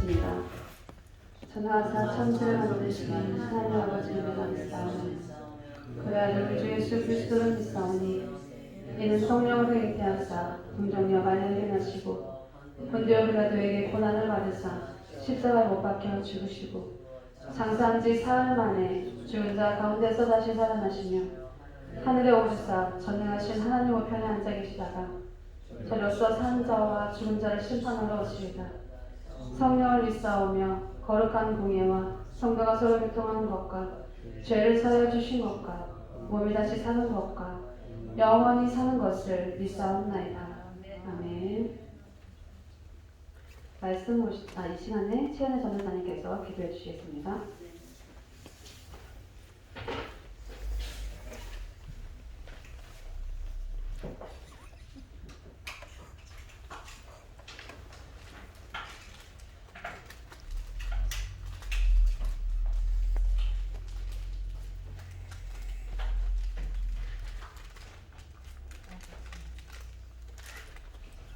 기도하겠습니다. 전하사 천지를 만드시는 하나님 아버지를 믿사오니 그의 아들 주 예수 그리스도를 믿사오니 이는 성령으로 잉태하사 동정녀 마리아에게 나시고 본디오 빌라도에게 고난을 받으사 십자가에 못 박혀 죽으시고 장사한 지 사흘 만에 죽은 자 가운데서 다시 살아나시며 하늘에 오르사 전능하신 하나님 우편에 앉아 계시다가 저로서 사는 자와 죽은 자를 심판하러 오시리다. 성령을 믿사오며 거룩한 공예와 성도가 서로 교통하는 것과 죄를 사하여 주신 것과 몸이 다시 사는 것과 영원히 사는 것을 믿사옵나이다. 아멘. 이 시간에 최은혜 전도사님께서 기도해 주시겠습니다.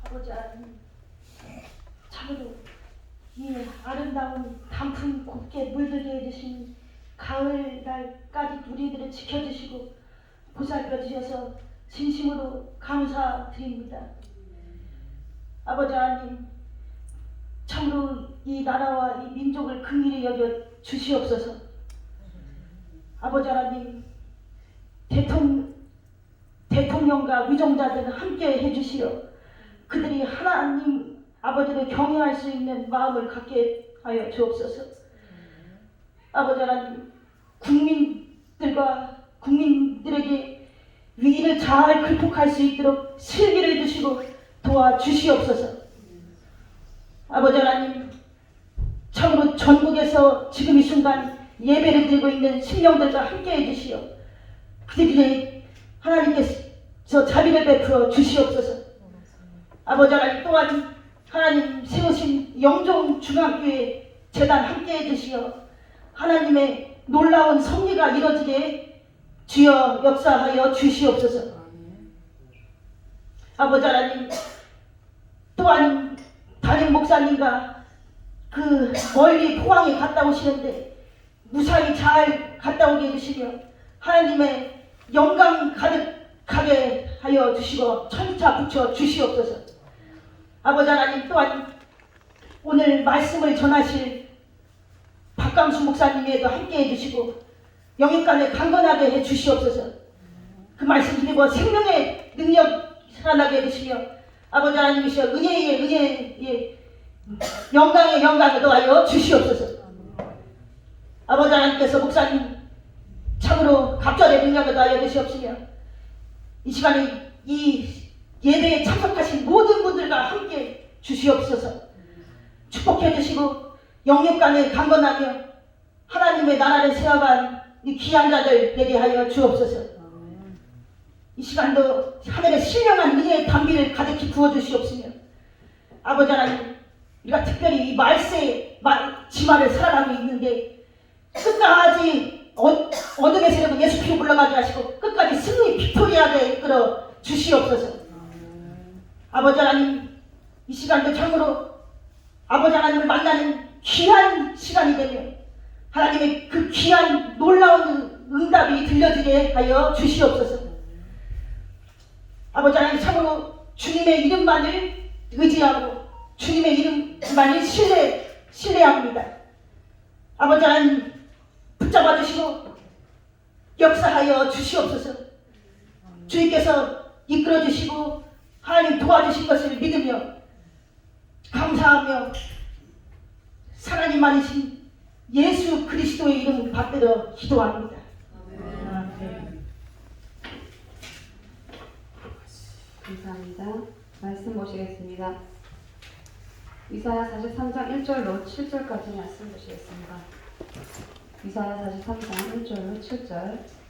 아버지 하나님, 참으로 이 아름다운 단풍 곱게 물들게 해주신 가을날까지 우리들을 지켜주시고 보살펴 주셔서 진심으로 감사드립니다. 아버지 하나님, 참으로 이 나라와 이 민족을 긍휼히 여겨 주시옵소서. 아버지 하나님, 대통령과 위정자들을 함께 해주시어 그들이 하나님 아버지를 경외할 수 있는 마음을 갖게 하여 주옵소서. 아버지 하나님, 국민들에게 위기를 잘 극복할 수 있도록 슬기를 주시고 도와주시옵소서. 아버지 하나님, 참으로 전국에서 지금 이 순간 예배를 드리고 있는 신령들과 함께 해주시어 그들에게 하나님께서 자비를 베풀어 주시옵소서. 아버지 하나님, 또한 하나님 세우신 영종중앙교회 재단 함께 해주시어 하나님의 놀라운 섭리가 이루어지게 주여 역사하여 주시옵소서. 아버지 하나님, 또한 담임 목사님과 그 멀리 포항에 갔다 오시는데 무사히 잘 갔다 오게 해주시며 하나님의 영광 가득하게 하여 주시고 천차 붙여 주시옵소서. 아버지 하나님, 또한 오늘 말씀을 전하실 박강수 목사님에도 함께 해주시고 영육간에 강건하게 해주시옵소서. 그 말씀 드리고 생명의 능력 살아나게 해주시며 아버지 하나님이시여 은혜의 영광의 영광을 더하여 주시옵소서. 아버지 하나님께서 목사님 참으로 갑절의 능력을 더하여 주시옵시며 이 시간에 이 예배에 참석하신 모든 분들과 함께 주시옵소서. 축복해 주시고 영육간에 강건하며 하나님의 나라를 세워간 이 귀한 자들 되게 하여 주옵소서. 이 시간도 하늘의 신령한 은혜의 담비를 가득히 부어주시옵시며 아버지 하나님, 우리가 특별히 이 말세의 지마를 살아가고 있는데 끝까지 어둠의 세력은 예수 피로 물러가게 하시고 끝까지 승리 빅토리하게 이끌어 주시옵소서. 아버지 하나님, 이 시간도 참으로 아버지 하나님을 만나는 귀한 시간이 되며 하나님의 그 귀한 놀라운 응답이 들려지게 하여 주시옵소서. 아버지 하나님, 참으로 주님의 이름만을 의지하고 주님의 이름만을 신뢰합니다. 아버지 하나님, 붙잡아 주시고 역사하여 주시옵소서. 주님께서 이끌어 주시고 하나님 도와주신 것을 믿으며 감사하며 하나님 많으신 예수 그리스도의 이름 받들어 기도합니다. 아멘. 감사합니다. 말씀 보시겠습니다. 이사야 43장 1절로 7절까지 말씀 보시겠습니다. 이사야 43장 1절로 7절.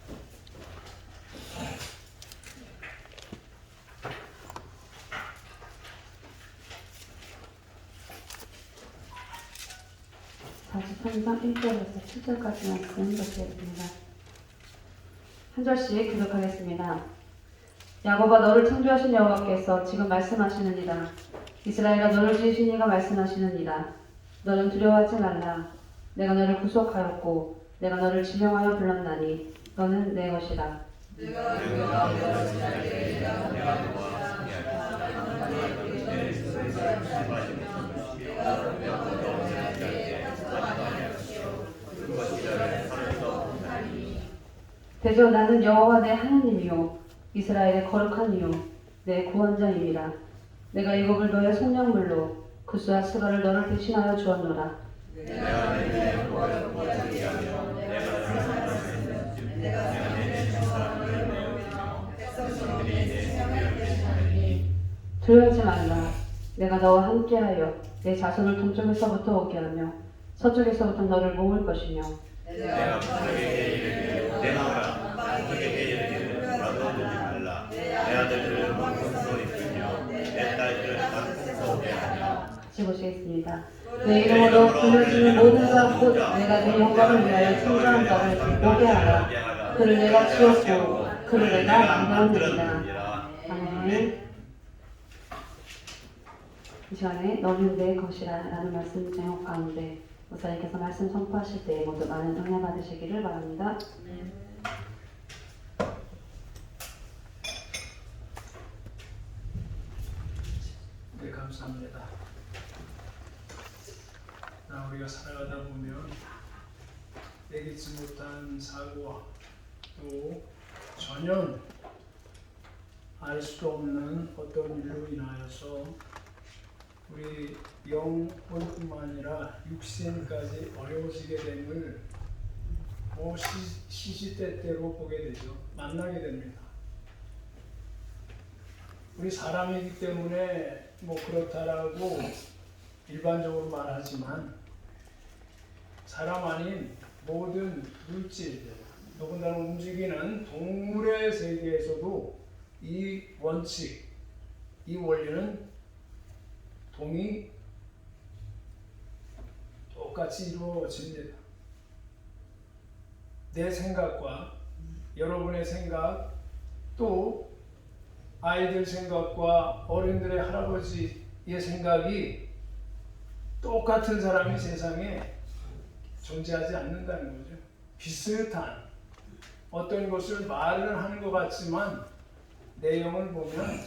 (43장 1절에서 7절까지 말씀 보시겠습니다. 한 절씩 기록하겠습니다. 야곱아, 너를 창조하신 여호와께서 지금 말씀하시느니라. 이스라엘아, 너를 지으신 이가 말씀하시느니라. 너는 두려워하지 말라. 내가 너를 구속하였고 내가 너를 지명하여 불렀나니 너는 내 것이라. 대저 나는 여호와 내 하나님이요 이스라엘의 거룩한 이요 내 구원자임이라. 내가 이곡을 너의 성령물로 구스와 스가를 너를 대신하여 주었노라. 두려워하지 말라. 내가 너와 함께하여 내 자손을 동쪽에서부터 오게 하며 서쪽에서부터 너를 모을 것이며 내가 북쪽에게 이르기를 내놔라 북쪽에게 이르기를 돌아서지 말라 내 아들들을 먼곳으로 이끌며 내 딸들을 땅에서 오게 하며. 같이 보시겠습니다. 내 이름으로 불려지는 모든 자 곧 내가 내 영광을 위하여 창조한 자를 오게 하라. 그를 내가 지었고 그를 내가 만들었느니라. 아멘. 이 시간에 너는 내 것이라 라는 말씀 제목 가운데 목사님께서 말씀 선포하실 때 모두 많은 은혜 받으시기를 바랍니다. 네, 감사합니다. 우리가 살아가다 보면 예기치 못한 사고와 또 전혀 알 수도 없는 어떤 일로 인하여서 우리 영혼뿐만 아니라 육신까지 어려워지게 됨을 시시때때로 보게 되죠. 만나게 됩니다. 우리 사람이기 때문에 그렇다라고 일반적으로 말하지만 사람 아닌 모든 물질들, 더군다나 움직이는 동물의 세계에서도 이 원칙, 이 원리는 똑같이 이루어집니다. 내 생각과 여러분의 생각, 또 아이들 생각과 어른들의 할아버지의 생각이 똑같은 사람이 세상에 존재하지 않는다는 거죠. 비슷한 어떤 것을 말을 하는 것 같지만 내용을 보면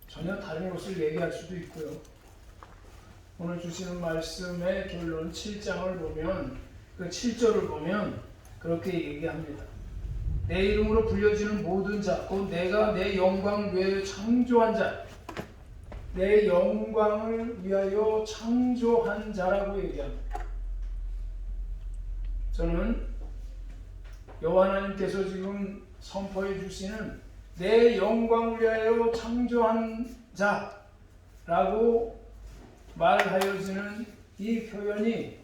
전혀 다른 것을 얘기할 수도 있고요. 오늘 주시는 말씀의 결론 7장을 보면 그 7절을 보면 그렇게 얘기합니다. 내 이름으로 불려지는 모든 자, 곧 내가 내 영광을 위하여 창조한 자, 내 영광을 위하여 창조한 자라고 얘기합니다. 저는 여호와 하나님께서 지금 선포해 주시는 내 영광을 위하여 창조한 자라고 말하여지는 이 표현이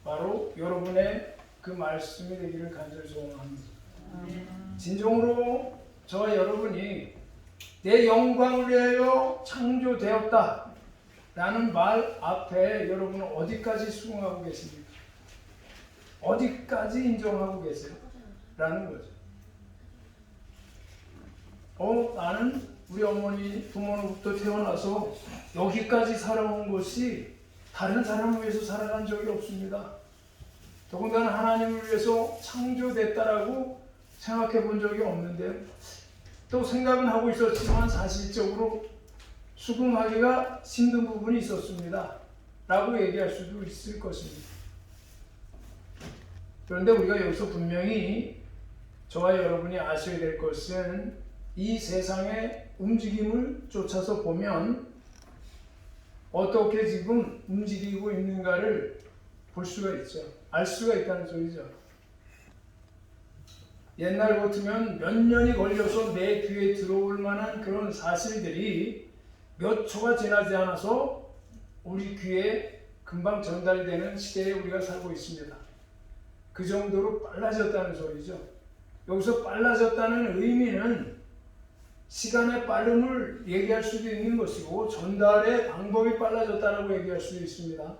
바로 여러분의 그 말씀이 되기를 간절히 소원합니다. 진정으로 저와 여러분이 내 영광을 위하여 창조되었다 라는 말 앞에 여러분은 어디까지 수긍하고 계십니까? 어디까지 인정하고 계세요? 라는 거죠. 나는 우리 어머니 부모로부터 태어나서 여기까지 살아온 것이 다른 사람을 위해서 살아간 적이 없습니다. 더군다나 하나님을 위해서 창조됐다라고 생각해 본 적이 없는데요. 또 생각은 하고 있었지만 사실적으로 수긍하기가 힘든 부분이 있었습니다. 라고 얘기할 수도 있을 것입니다. 그런데 우리가 여기서 분명히 저와 여러분이 아셔야 될 것은 이 세상의 움직임을 쫓아서 보면 어떻게 지금 움직이고 있는가를 볼 수가 있죠. 알 수가 있다는 소리죠. 옛날 같으면 몇 년이 걸려서 내 귀에 들어올 만한 그런 사실들이 몇 초가 지나지 않아서 우리 귀에 금방 전달이 되는 시대에 우리가 살고 있습니다. 그 정도로 빨라졌다는 소리죠. 여기서 빨라졌다는 의미는 시간의 빠름을 얘기할 수도 있는 것이고 전달의 방법이 빨라졌다고 얘기할 수도 있습니다.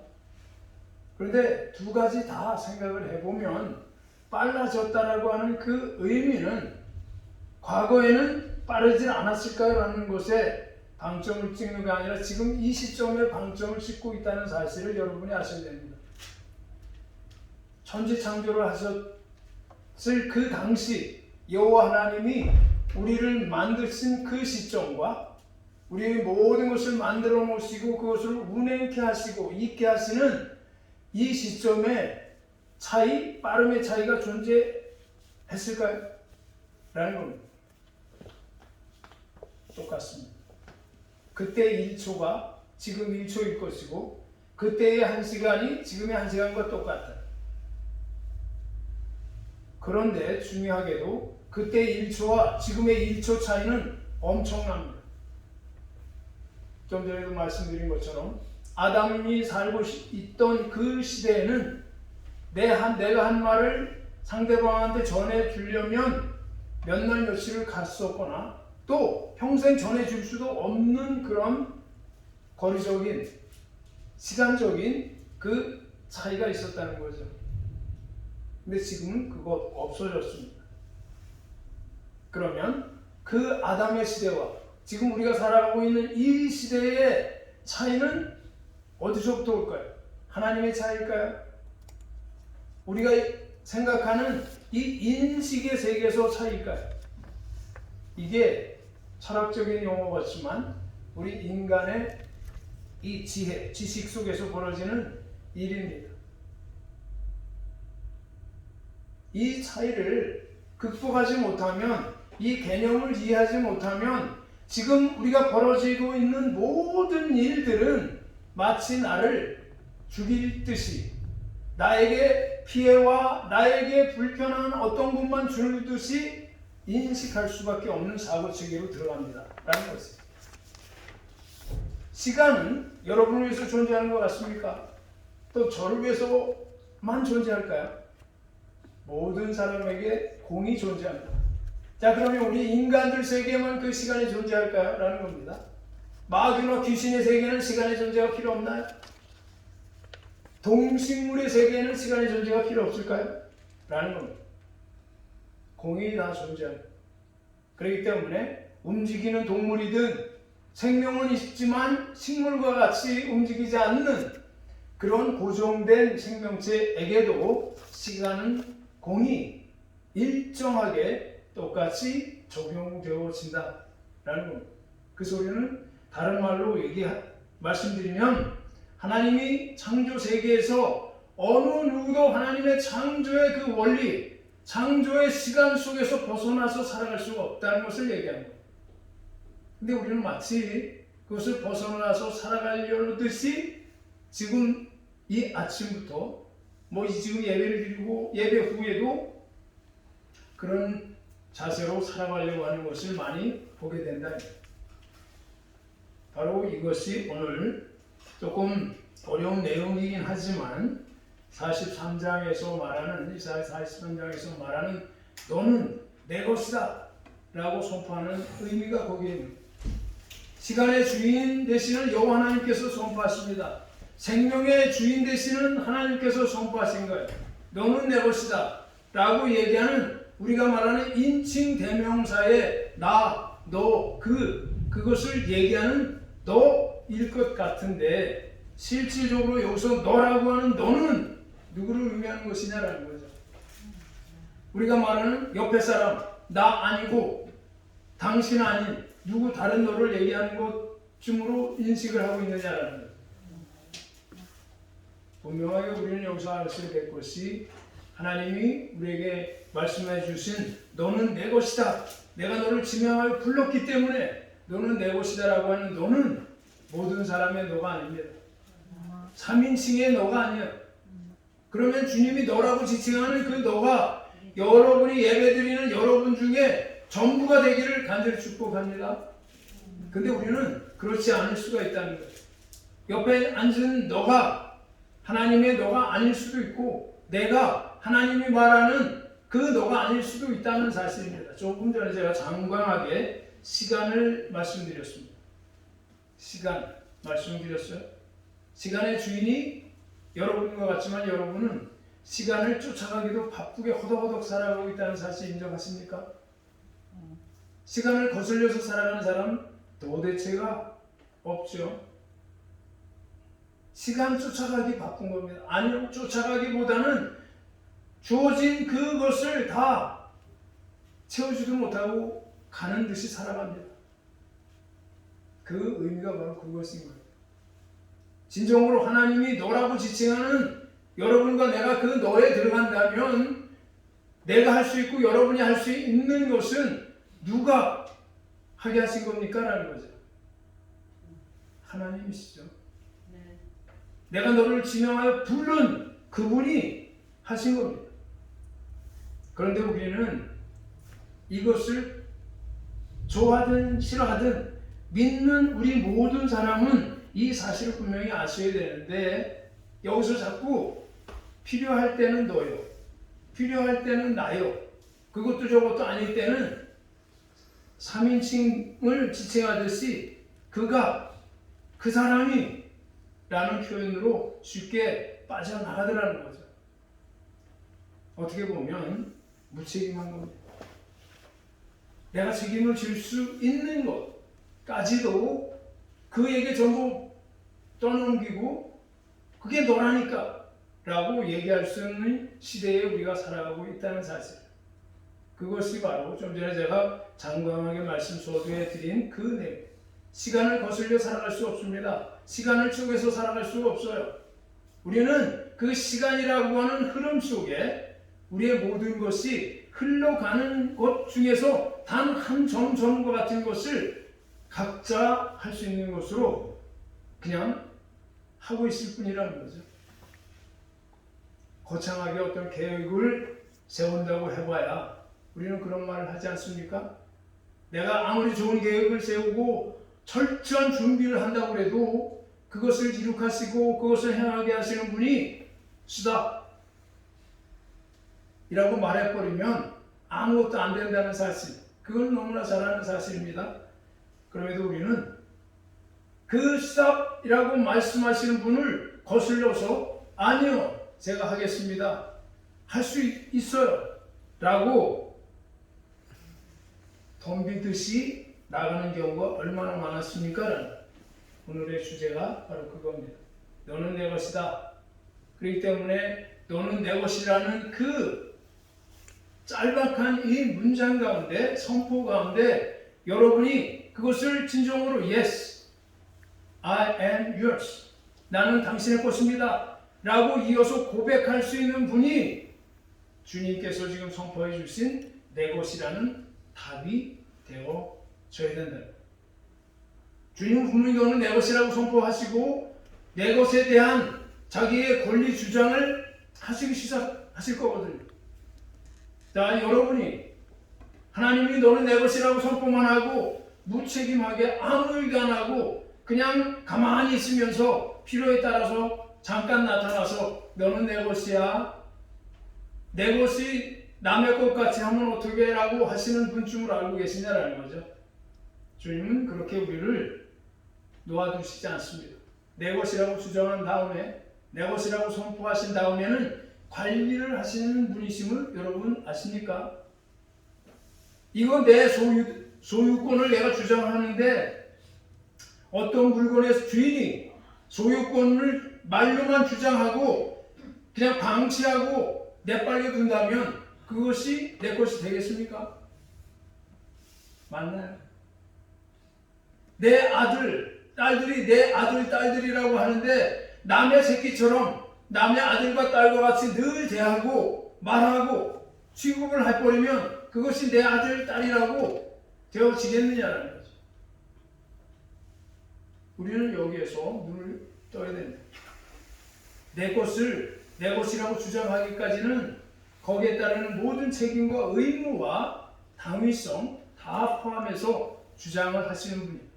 그런데 두 가지 다 생각을 해보면 빨라졌다라고 하는 그 의미는 과거에는 빠르지 않았을까요? 라는 것에 방점을 찍는 게 아니라 지금 이 시점에 방점을 찍고 있다는 사실을 여러분이 아셔야 됩니다. 천지 창조를 하셨을 그 당시 여호와 하나님이 우리를 만드신 그 시점과 우리의 모든 것을 만들어 놓으시고 그것을 운행케 하시고 있게 하시는 이 시점에 차이, 빠름의 차이가 존재했을까요? 라는 겁니다. 똑같습니다. 그때 1초가 지금 1초일 것이고 그때의 1시간이 지금의 1시간과 똑같다. 그런데 중요하게도 그때 1초와 지금의 1초 차이는 엄청납니다. 좀 전에도 말씀드린 것처럼 아담이 살고 있던 그 시대에는 내가 한 말을 상대방한테 전해주려면 몇 날 며칠을 갔었거나 또 평생 전해줄 수도 없는 그런 거리적인 시간적인 그 차이가 있었다는 거죠. 근데 지금은 그거 없어졌습니다. 그러면 그 아담의 시대와 지금 우리가 살아가고 있는 이 시대의 차이는 어디서부터 올까요? 하나님의 차이일까요? 우리가 생각하는 이 인식의 세계에서 차이일까요? 이게 철학적인 용어 같지만 우리 인간의 이 지혜, 지식 속에서 벌어지는 일입니다. 이 차이를 극복하지 못하면, 이 개념을 이해하지 못하면 지금 우리가 벌어지고 있는 모든 일들은 마치 나를 죽일 듯이, 나에게 피해와 나에게 불편한 어떤 것만 주듯이 인식할 수밖에 없는 사고체계로 들어갑니다. 라는 것이죠. 시간은 여러분을 위해서 존재하는 것 같습니까? 또 저를 위해서만 존재할까요? 모든 사람에게 공이 존재합니다. 자, 그러면 우리 인간들 세계에만 그 시간이 존재할까요? 라는 겁니다. 마귀나 귀신의 세계는 시간의 존재가 필요 없나요? 동식물의 세계에는 시간의 존재가 필요 없을까요? 라는 겁니다. 공이 다 존재합니다. 그렇기 때문에 움직이는 동물이든 생명은 있지만 식물과 같이 움직이지 않는 그런 고정된 생명체에게도 시간은 공이 일정하게 똑같이 적용되어진다 라는 겁니다. 그 소리는 다른 말로 말씀드리면 하나님이 창조 세계에서 어느 누구도 하나님의 창조의 그 원리, 창조의 시간 속에서 벗어나서 살아갈 수가 없다는 것을 얘기합니다. 근데 우리는 마치 그것을 벗어나서 살아가려듯이 지금 이 아침부터 지금 예배를 드리고 예배 후에도 그런 자세로 살아가려고 하는 것을 많이 보게 된다. 바로 이것이 오늘 조금 어려운 내용이긴 하지만 43장에서 말하는 이사야 43장에서 말하는 너는 내 것이다 라고 선포하는 의미가 거기에 있습니다. 시간의 주인 되시는 여호와 하나님께서 선포하십니다. 생명의 주인 되시는 하나님께서 선포하신 거예요. 너는 내 것이다 라고 얘기하는 우리가 말하는 인칭 대명사의 나, 너, 그것을 얘기하는 너일 것 같은데 실질적으로 여기서 너라고 하는 너는 누구를 의미하는 것이냐라는 거죠. 우리가 말하는 옆에 사람, 나 아니고 당신 아닌 누구 다른 너를 얘기하는 것쯤으로 인식을 하고 있느냐라는 거죠. 분명하게 우리는 여기서 알아야 될 것이 하나님이 우리에게 말씀해 주신 너는 내 것이다. 내가 너를 지명하여 불렀기 때문에 너는 내 것이다 라고 하는 너는 모든 사람의 너가 아닙니다. 3인칭의 너가 아니에요. 그러면 주님이 너라고 지칭하는 그 너가 여러분이 예배드리는 여러분 중에 전부가 되기를 간절히 축복합니다. 근데 우리는 그렇지 않을 수가 있다는 거예요. 옆에 앉은 너가 하나님의 너가 아닐 수도 있고 내가 하나님이 말하는 그 너가 아닐 수도 있다는 사실입니다. 조금 전에 제가 장관하게 시간을 말씀드렸습니다. 시간 말씀드렸어요. 시간의 주인이 여러분과 같지만 여러분은 시간을 쫓아가기도 바쁘게 허덕허덕 살아가고 있다는 사실 인정하십니까? 시간을 거슬려서 살아가는 사람 도대체가 없죠. 시간 쫓아가기 바쁜 겁니다. 아니요, 쫓아가기보다는 주어진 그것을 다 채우지도 못하고 가는 듯이 살아갑니다. 그 의미가 바로 그것인 거예요. 진정으로 하나님이 너라고 지칭하는 여러분과 내가 그 너에 들어간다면 내가 할 수 있고 여러분이 할 수 있는 것은 누가 하게 하신 겁니까? 라는 거죠. 하나님이시죠. 내가 너를 지명하여 부른 그분이 하신 겁니다. 그런데 우리는 이것을 좋아하든 싫어하든 믿는 우리 모든 사람은 이 사실을 분명히 아셔야 되는데 여기서 자꾸 필요할 때는 너요, 필요할 때는 나요, 그것도 저것도 아닐 때는 3인칭을 지칭하듯이 그가, 그 사람이 라는 표현으로 쉽게 빠져나가더라는 거죠. 어떻게 보면 무책임한 겁니다. 내가 책임을 질 수 있는 것까지도 그에게 전부 떠넘기고 그게 너라니까 라고 얘기할 수 있는 시대에 우리가 살아가고 있다는 사실, 그것이 바로 좀 전에 제가 장광하게 말씀 소개해 드린 그 내용. 시간을 거슬려 살아갈 수 없습니다. 시간을 쪼개서 살아갈 수가 없어요. 우리는 그 시간이라고 하는 흐름 속에 우리의 모든 것이 흘러가는 것 중에서 단 한 점과 같은 것을 각자 할 수 있는 것으로 그냥 하고 있을 뿐이라는 거죠. 거창하게 어떤 계획을 세운다고 해봐야 우리는 그런 말을 하지 않습니까? 내가 아무리 좋은 계획을 세우고 철저한 준비를 한다고 해도 그것을 이룩하시고 그것을 행하게 하시는 분이 수다 이라고 말해버리면 아무것도 안 된다는 사실, 그건 너무나 잘 아는 사실입니다. 그럼에도 우리는 그 스탑이라고 말씀하시는 분을 거슬러서 아니요, 제가 하겠습니다, 할 수 있어요 라고 덤비듯이 나가는 경우가 얼마나 많았습니까? 오늘의 주제가 바로 그겁니다. 너는 내 것이다. 그렇기 때문에 너는 내 것이라는 그 짤막한 이 문장 가운데, 선포 가운데 여러분이 그것을 진정으로 Yes, I am yours. 나는 당신의 것입니다 라고 이어서 고백할 수 있는 분이 주님께서 지금 선포해 주신 내 것이라는 답이 되어져야 된다. 주님은 분명히 너는 내 것이라고 선포하시고 내 것에 대한 자기의 권리 주장을 하시기 시작하실 거거든요. 자, 여러분이 하나님이 너는 내 것이라고 선포만 하고 무책임하게 아무 일도 안 하고 그냥 가만히 있으면서 필요에 따라서 잠깐 나타나서 너는 내 것이야, 내 것이 남의 것 같이 하면 어떻게 라고 하시는 분쯤을 알고 계시냐라는 거죠. 주님은 그렇게 우리를 놓아두시지 않습니다. 내 것이라고 주장한 다음에, 내 것이라고 선포하신 다음에는 관리를 하시는 분이심을 여러분 아십니까? 이거 내 소유권을 내가 주장하는데 어떤 물건의 주인이 소유권을 말로만 주장하고 그냥 방치하고 내빨려 둔다면 그것이 내 것이 되겠습니까? 맞나요? 내 아들, 딸들이 내 아들, 딸들이라고 하는데 남의 새끼처럼 남의 아들과 딸과 같이 늘 대하고 말하고 취급을 해버리면 그것이 내 아들, 딸이라고 되어지겠느냐라는 거죠. 우리는 여기에서 눈을 떠야 됩니다. 내 것을 내 것이라고 주장하기까지는 거기에 따르는 모든 책임과 의무와 당위성 다 포함해서 주장을 하시는 분입니다.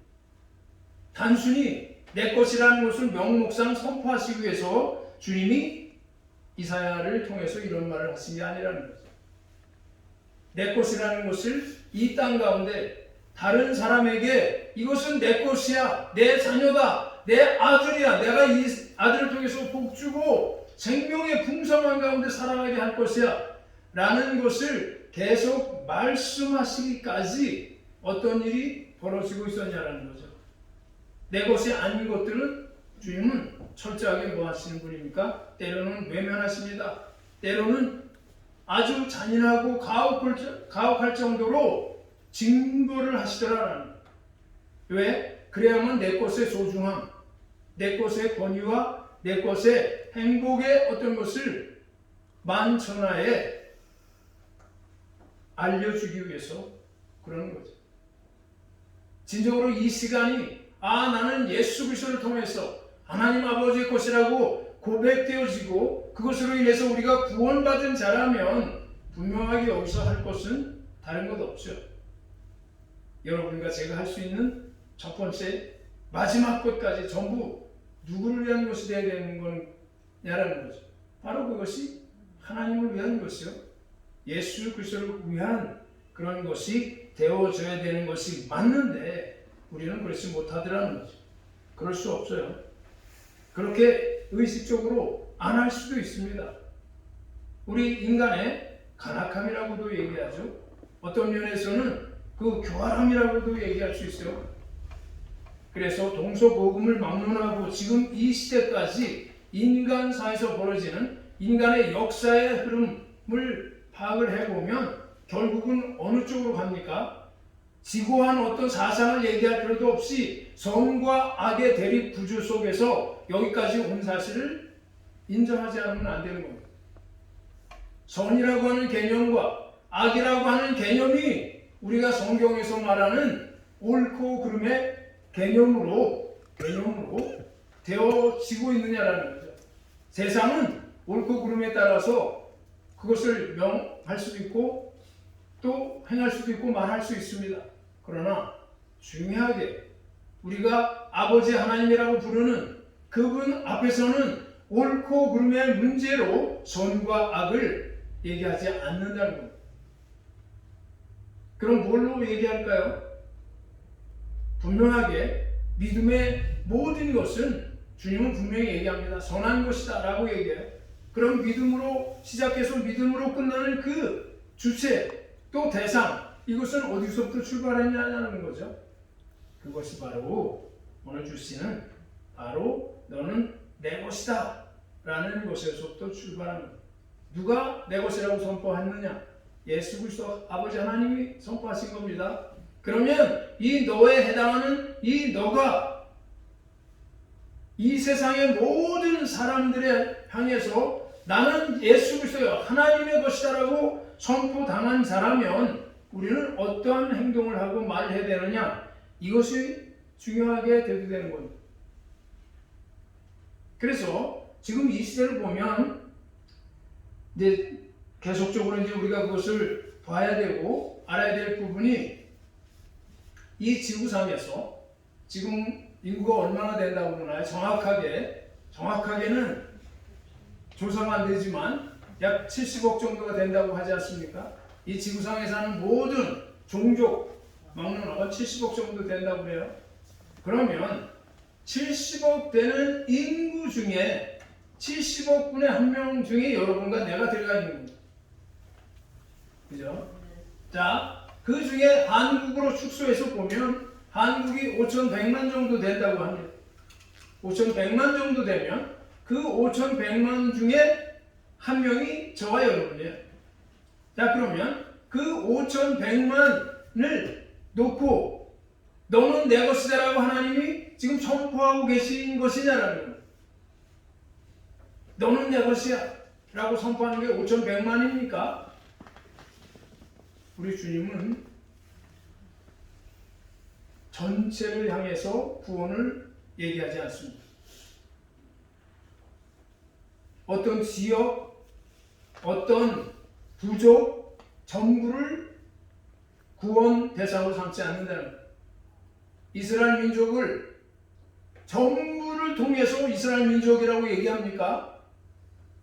단순히 내 것이라는 것을 명목상 선포하시기 위해서 주님이 이사야를 통해서 이런 말을 하신 게 아니라는 거죠. 내 것이라는 것을 이 땅 가운데 다른 사람에게 이것은 내 것이야, 내 자녀다, 내 아들이야, 내가 이 아들을 통해서 복주고 생명의 풍성한 가운데 살아가게 할 것이야 라는 것을 계속 말씀하시기까지 어떤 일이 벌어지고 있었냐라는 거죠. 내 것이 아닌 것들은 주님은 철저하게 뭐 하시는 분입니까? 때로는 외면하십니다. 때로는 아주 잔인하고 가혹할 정도로 징벌을 하시더라는 거예요. 왜? 그래야만 내 것의 소중함, 내 것의 권위와 내 것의 행복의 어떤 것을 만천하에 알려주기 위해서 그러는 거죠. 진정으로 이 시간이 나는 예수 그리스도를 통해서 하나님 아버지의 것이라고 고백되어지고 그것으로 인해서 우리가 구원받은 자라면 분명하게 여기서 할 것은 다른 것 없죠. 여러분과 제가 할 수 있는 첫 번째 마지막 것까지 전부 누구를 위한 것이 되어야 되는 거냐라는 거죠. 바로 그것이 하나님을 위한 것이요, 예수 그리스도를 위한 그런 것이 되어져야 되는 것이 맞는데 우리는 그렇지 못하더라는 거죠. 그럴 수 없어요. 그렇게 의식적으로 안 할 수도 있습니다. 우리 인간의 간악함이라고도 얘기하죠. 어떤 면에서는 그 교활함이라고도 얘기할 수 있어요. 그래서 동서고금을 막론하고 지금 이 시대까지 인간사에서 벌어지는 인간의 역사의 흐름을 파악을 해보면 결국은 어느 쪽으로 갑니까? 지고한 어떤 사상을 얘기할 필요도 없이 선과 악의 대립 구조 속에서 여기까지 온 사실을 인정하지 않으면 안 되는 겁니다. 선이라고 하는 개념과 악이라고 하는 개념이 우리가 성경에서 말하는 옳고 그름의 개념으로 되어지고 있느냐라는 거죠. 세상은 옳고 그름에 따라서 그것을 명할 수도 있고 또 행할 수도 있고 말할 수 있습니다. 그러나 중요하게 우리가 아버지 하나님이라고 부르는 그분 앞에서는 옳고 그름의 문제로 선과 악을 얘기하지 않는다는 겁니다. 그럼 뭘로 얘기할까요? 분명하게 믿음의 모든 것은 주님은 분명히 얘기합니다. 선한 것이다 라고 얘기해요. 그럼 믿음으로 시작해서 믿음으로 끝나는 그 주체 또 대상, 이것은 어디서부터 출발했냐는 거죠. 그것이 바로 오늘 주시는 바로 너는 내 것이다 라는 것에서부터 출발합니다. 누가 내 것이라고 선포했느냐? 예수 그리스도 아버지 하나님이 선포하신 겁니다. 그러면 이 너에 해당하는 이 너가 이 세상의 모든 사람들에 향해서 나는 예수 그리스도요 하나님의 것이다라고 선포당한 자라면 우리는 어떠한 행동을 하고 말을 해야 되느냐, 이것이 중요하게 되는 겁니다. 그래서 지금 이 시대를 보면 이제 계속적으로 이제 우리가 그것을 봐야 되고 알아야 될 부분이 이 지구상에서 지금 인구가 얼마나 된다고 그러나요? 정확하게는 조사가 안 되지만 약 70억 정도가 된다고 하지 않습니까? 이 지구상에 사는 모든 종족 막론하고 70억 정도 된다고 그래요. 그러면 70억 되는 인구 중에 70억 분의 1명 중에 여러분과 내가 들어가 있는 겁니다. 그죠? 자, 그 중에 한국으로 축소해서 보면 한국이 5,100만 정도 된다고 합니다. 5,100만 정도 되면 그 5,100만 중에 한 명이 저와 여러분이에요. 자, 그러면 그 5,100만을 놓고 너는 내 것이다라고 하나님이 지금 선포하고 계신 것이냐라는 거예요. 너는 내 것이야 라고 선포하는 게 5,100만입니까? 우리 주님은 전체를 향해서 구원을 얘기하지 않습니다. 어떤 지역, 어떤 부족, 전부를 구원 대상으로 삼지 않는다는 거예요. 이스라엘 민족을 전부를 통해서 이스라엘 민족이라고 얘기합니까?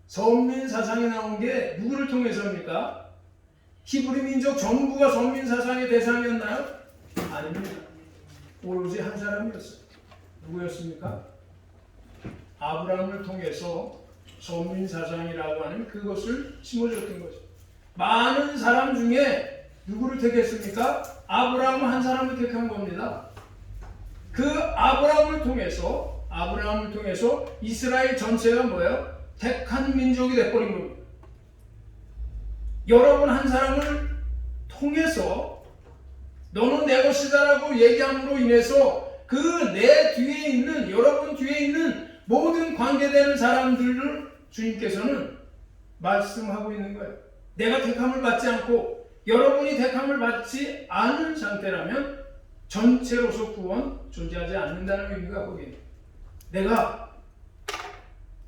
선민 사상에 나온 게 누구를 통해서입니까? 히브리 민족 전부가 선민 사상의 대상이었나요? 아닙니다. 오로지 한 사람이었어요. 누구였습니까? 아브라함을 통해서 선민 사상이라고 하는 그것을 심어줬던 거죠. 많은 사람 중에 누구를 택했습니까? 아브라함 한 사람을 택한 겁니다. 그 아브라함을 통해서 이스라엘 전체가 뭐예요? 택한 민족이 돼버린 겁니다. 여러분 한 사람을 통해서 너는 내 것이다라고 얘기함으로 인해서 그 내 뒤에 있는, 여러분 뒤에 있는 모든 관계되는 사람들을 주님께서는 말씀하고 있는 거예요. 내가 택함을 받지 않고 여러분이 택함을 받지 않은 상태라면 전체로서 구원 존재하지 않는다는 의미가 거기에. 내가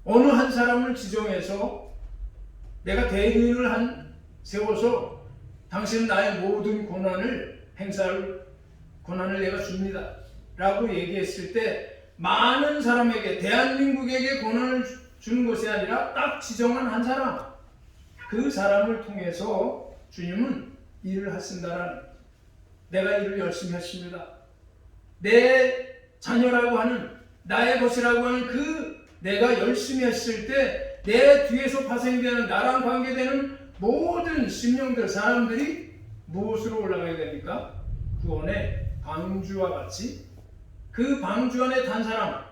어느 한 사람을 지정해서 내가 대리인을 세워서 당신은 나의 모든 권한을 행사할 권한을 내가 줍니다 라고 얘기했을 때 많은 사람에게, 대한민국에게 권한을 주는 것이 아니라 딱 지정한 한 사람, 그 사람을 통해서 주님은 일을 하신다라는, 내가 일을 열심히 하십니다. 내 자녀라고 하는, 나의 것이라고 하는 그 내가 열심히 했을 때 내 뒤에서 파생되는, 나랑 관계되는 모든 심령들, 사람들이 무엇으로 올라가야 됩니까? 구원의 방주와 같이, 그 방주 안에 단 사람,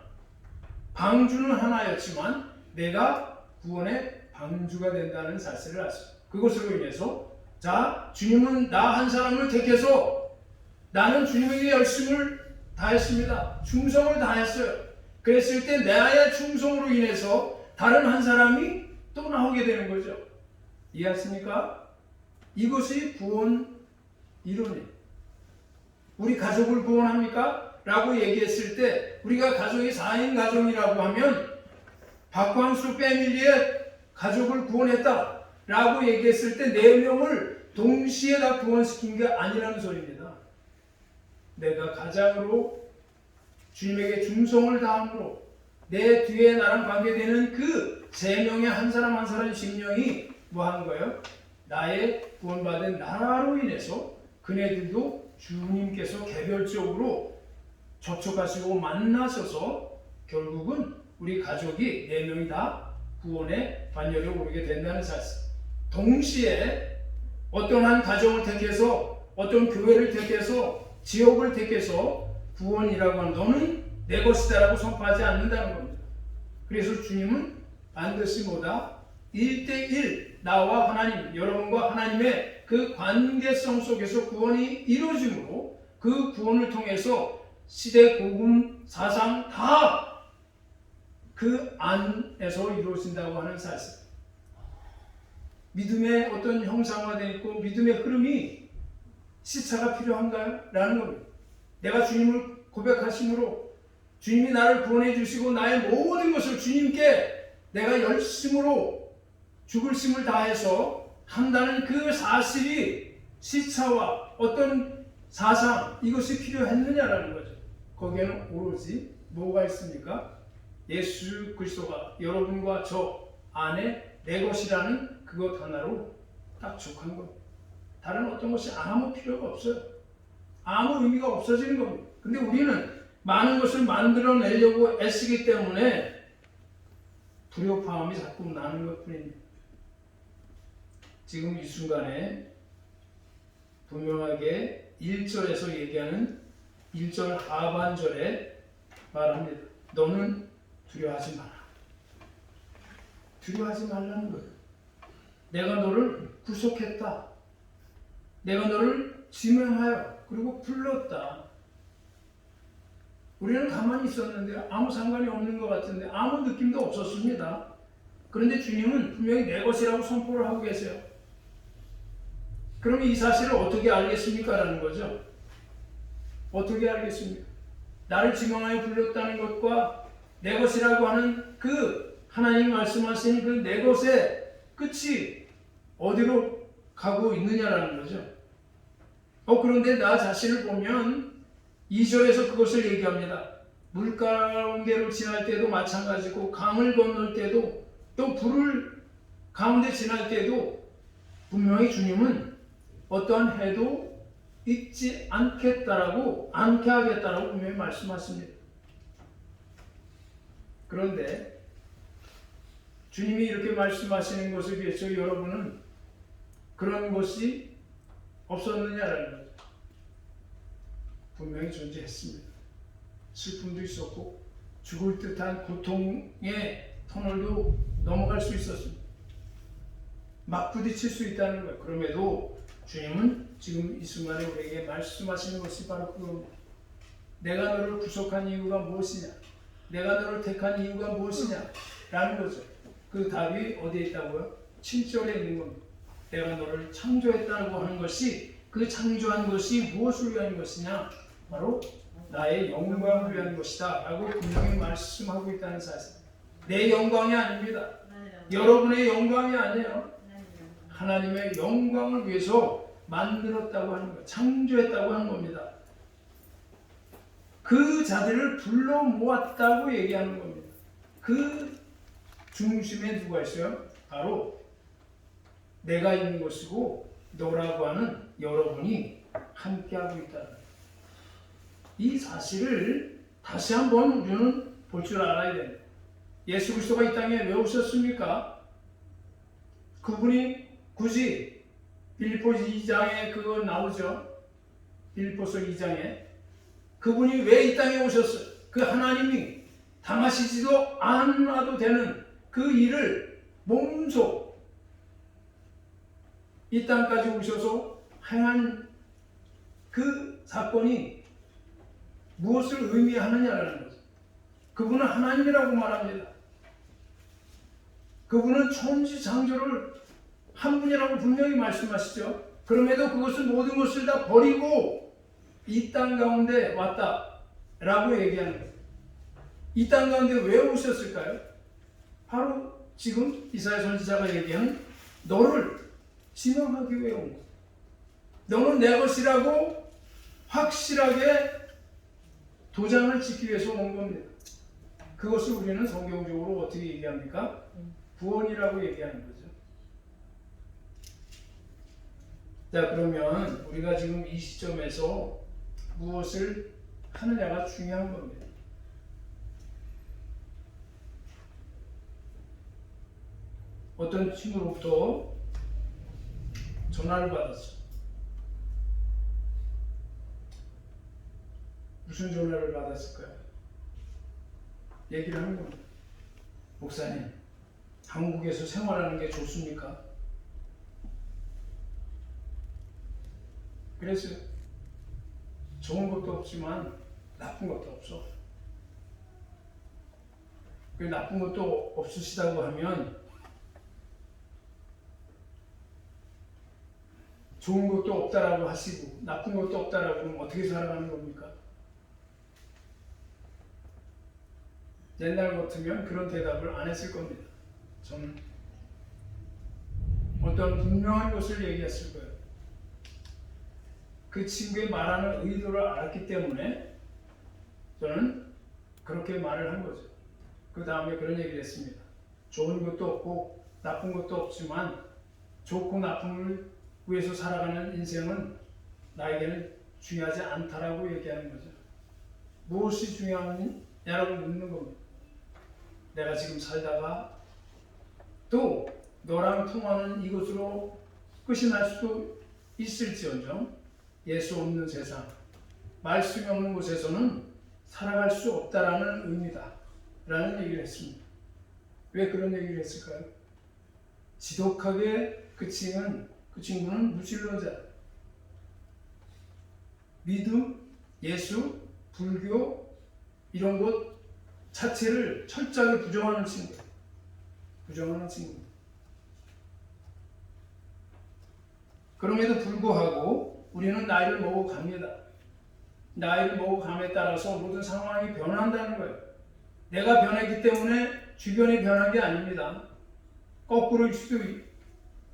방주는 하나였지만 내가 구원의 방주가 된다는 사실을 아시죠. 그것으로 인해서 자, 주님은 나 한 사람을 택해서 나는 주님에게 열심을 다했습니다. 충성을 다했어요. 그랬을 때 나의 충성으로 인해서 다른 한 사람이 또 나오게 되는 거죠. 이해하십니까? 이것이 구원 이론이에요. 우리 가족을 구원합니까? 라고 얘기했을 때 우리가 가족이 4인 가정이라고 하면 박광수 패밀리의 가족을 구원했다 라고 얘기했을 때 4명을 동시에 다 구원시킨 게 아니라는 소리입니다. 내가 가장으로 주님에게 충성을 다함으로 내 뒤에 나랑 관계되는 그 3명의 한 사람 한 사람 심령이 뭐 하는 거예요? 나의 구원받은 나라로 인해서 그네들도 주님께서 개별적으로 접촉하시고 만나셔서 결국은 우리 가족이 4명이 다 구원의 반열에 오르게 된다는 사실. 동시에 어떤 한 가정을 택해서, 어떤 교회를 택해서, 지역을 택해서 구원이라고 하는, 너는 내 것이다 라고 선포하지 않는다는 겁니다. 그래서 주님은 반드시 뭐다? 1대1 나와 하나님, 여러분과 하나님의 그 관계성 속에서 구원이 이루어지므로 그 구원을 통해서 시대, 복음, 사상 다 그 안에서 이루어진다고 하는 사실. 믿음의 어떤 형상화되어 있고 믿음의 흐름이 시차가 필요한가요? 라는 겁니다. 내가 주님을 고백하심으로 주님이 나를 구원해 주시고 나의 모든 것을 주님께 내가 열심으로 죽을 힘을 다해서 한다는 그 사실이 시차와 어떤 사상, 이것이 필요했느냐라는 거죠. 거기에는 오로지 뭐가 있습니까? 예수 그리스도가 여러분과 저 안에 내 것이라는 그것 하나로 딱 족한 겁니다. 다른 어떤 것이 아무 필요가 없어요. 아무 의미가 없어지는 겁니다. 근데 우리는 많은 것을 만들어내려고 애쓰기 때문에 불협화음이 자꾸 나는 것 뿐입니다. 지금 이 순간에 분명하게 1절에서 얘기하는 1절 하반절에 말합니다. 너는 두려워하지 마라. 두려워하지 말라는 거예요. 내가 너를 구속했다. 내가 너를 지명하여 그리고 불렀다. 우리는 가만히 있었는데 아무 상관이 없는 것 같은데 아무 느낌도 없었습니다. 그런데 주님은 분명히 내 것이라고 선포를 하고 계세요. 그러면 이 사실을 어떻게 알겠습니까? 라는 거죠. 어떻게 알겠습니까? 나를 지명하여 불렀다는 것과 내 것이라고 하는 그 하나님 말씀하시는 그 내 것의 끝이 어디로 가고 있느냐라는 거죠. 그런데 나 자신을 보면 2절에서 그것을 얘기합니다. 물 가운데로 지날 때도 마찬가지고 강을 건널 때도 또 불을 가운데 지날 때도 분명히 주님은 어떠한 해도 잊지 않겠다라고, 않게 하겠다라고 분명히 말씀하십니다. 그런데 주님이 이렇게 말씀하시는 것에 비해서 여러분은 그런 것이 없었느냐라는 거죠. 분명히 존재했습니다. 슬픔도 있었고 죽을 듯한 고통의 터널도 넘어갈 수 있었습니다. 막 부딪힐 수 있다는 거예요. 그럼에도 주님은 지금 이 순간에 우리에게 말씀하시는 것이 바로 그겁니다. 내가 너를 구속한 이유가 무엇이냐? 내가 너를 택한 이유가 무엇이냐? 라는 거죠. 그 답이 어디에 있다고요? 7절에 있는 겁니다. 내가 너를 창조했다고 하는 것이, 그 창조한 것이 무엇을 위한 것이냐? 바로 나의 영광을 위한 것이다 라고 분명히 말씀하고 있다는 사실. 내 영광이 아닙니다. 여러분의 영광이 아니에요. 하나님의 영광을 위해서 만들었다고 하는 것, 창조했다고 하는 겁니다. 그 자들을 불러 모았다고 얘기하는 겁니다. 그 중심에 누가 있어요? 바로 내가 있는 것이고 너라고 하는 여러분이 함께하고 있다는 거예요. 이 사실을 다시 한번 우리는 볼 줄 알아야 됩니다. 예수 그리스도가 이 땅에 왜 오셨습니까? 그분이 굳이 빌립보서 2장에 그거 나오죠. 빌립보서 2장에 그분이 왜 이 땅에 오셨어요? 그 하나님이 당하시지도 않아도 되는 그 일을 몸소 이 땅까지 오셔서 행한 그 사건이 무엇을 의미하느냐라는 거죠. 그분은 하나님이라고 말합니다. 그분은 천지창조를 한 분이라고 분명히 말씀하시죠. 그럼에도 그것을 모든 것을 다 버리고 이 땅 가운데 왔다라고 얘기하는 거예요. 이 땅 가운데 왜 오셨을까요? 바로 지금 이사야 선지자가 얘기하는 너를 진화하기 위해 온 거예요. 너는 내 것이라고 확실하게 도장을 찍기 위해서 온 겁니다. 그것을 우리는 성경적으로 어떻게 얘기합니까? 구원이라고 얘기하는 거죠. 자, 그러면 우리가 지금 이 시점에서 무엇을 하느냐가 중요한 겁니다. 어떤 친구로부터 전화를 받았어. 무슨 전화를 받았을까요? 얘기를 하는 겁니다. 목사님, 한국에서 생활하는 게 좋습니까? 그래서 좋은 것도 없지만 나쁜 것도 없어. 그 나쁜 것도 없으시다고 하면 좋은 것도 없다라고 하시고 나쁜 것도 없다라고 하면 어떻게 살아가는 겁니까? 옛날 같으면 그런 대답을 안 했을 겁니다. 저는 어떤 분명한 것을 얘기했을 거예요. 그 친구의 말하는 의도를 알았기 때문에 저는 그렇게 말을 한 거죠. 그 다음에 그런 얘기를 했습니다. 좋은 것도 없고 나쁜 것도 없지만 좋고 나쁨을 위해서 살아가는 인생은 나에게는 중요하지 않다라고 얘기하는 거죠. 무엇이 중요하냐라고 묻는 겁니다. 내가 지금 살다가 또 너랑 통하는 이것으로 끝이 날 수도 있을지언정 예수 없는 세상, 말씀이 없는 곳에서는 살아갈 수 없다라는 의미다 라는 얘기를 했습니다. 왜 그런 얘기를 했을까요? 지독하게 그 친구는 무신론자, 믿음, 예수, 불교 이런 것 자체를 철저하게 부정하는 친구입니다. 그럼에도 불구하고 우리는 나이를 먹어갑니다. 나이를 먹어감에 따라서 모든 상황이 변한다는 거예요. 내가 변했기 때문에 주변이 변한 게 아닙니다. 거꾸로일 수도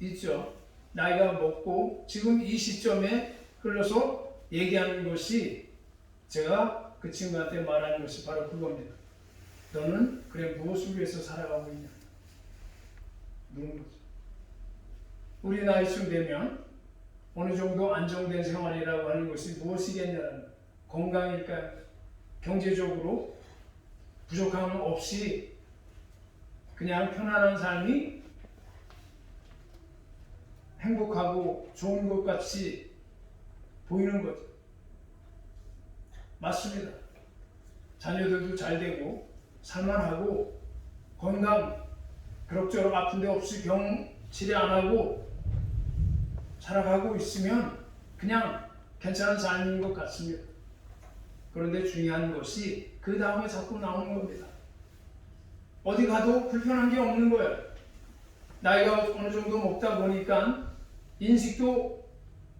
있죠. 나이가 먹고 지금 이 시점에 흘러서 얘기하는 것이 제가 그 친구한테 말하는 것이 바로 그겁니다. 너는 그래 무엇을 위해서 살아가고 있냐? 묻는 거죠. 우리 나이쯤 되면 어느 정도 안정된 생활이라고 하는 것이 무엇이겠냐는 건강일까요? 경제적으로 부족함 없이 그냥 편안한 삶이 행복하고 좋은 것 같이 보이는 거죠. 맞습니다. 자녀들도 잘 되고 살만하고 건강 그럭저럭 아픈 데 없이 병 치료 안 하고 살아가고 있으면 그냥 괜찮은 삶인 것 같습니다. 그런데 중요한 것이 그 다음에 자꾸 나오는 겁니다. 어디 가도 불편한 게 없는 거예요. 나이가 어느 정도 먹다 보니까 인식도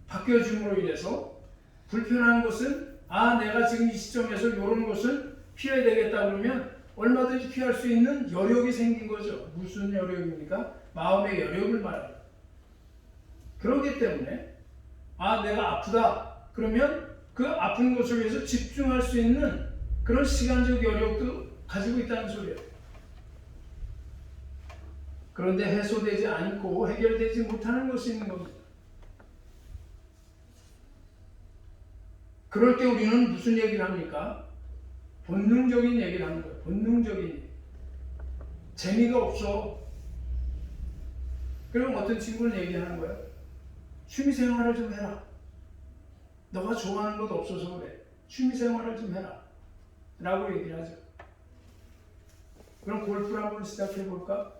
바뀌어짐으로 인해서 불편한 것은 내가 지금 이 시점에서 이런 것을 피해야 되겠다 그러면 얼마든지 피할 수 있는 여력이 생긴 거죠. 무슨 여력입니까? 마음의 여력을 말합니다. 그렇기 때문에 내가 아프다 그러면 그 아픈 것을 위해서 집중할 수 있는 그런 시간적 여력도 가지고 있다는 소리예요. 그런데 해소되지 않고 해결되지 못하는 것이 있는 겁니다. 그럴 때 우리는 무슨 얘기를 합니까? 본능적인 얘기를 하는 거예요. 본능적인 얘기. 재미가 없어. 그럼 어떤 친구는 얘기하는 거예요. 취미생활을 좀 해라. 너가 좋아하는 것 없어서 그래. 취미생활을 좀 해라. 라고 얘기를 하죠. 그럼 골프를 한번 시작해 볼까?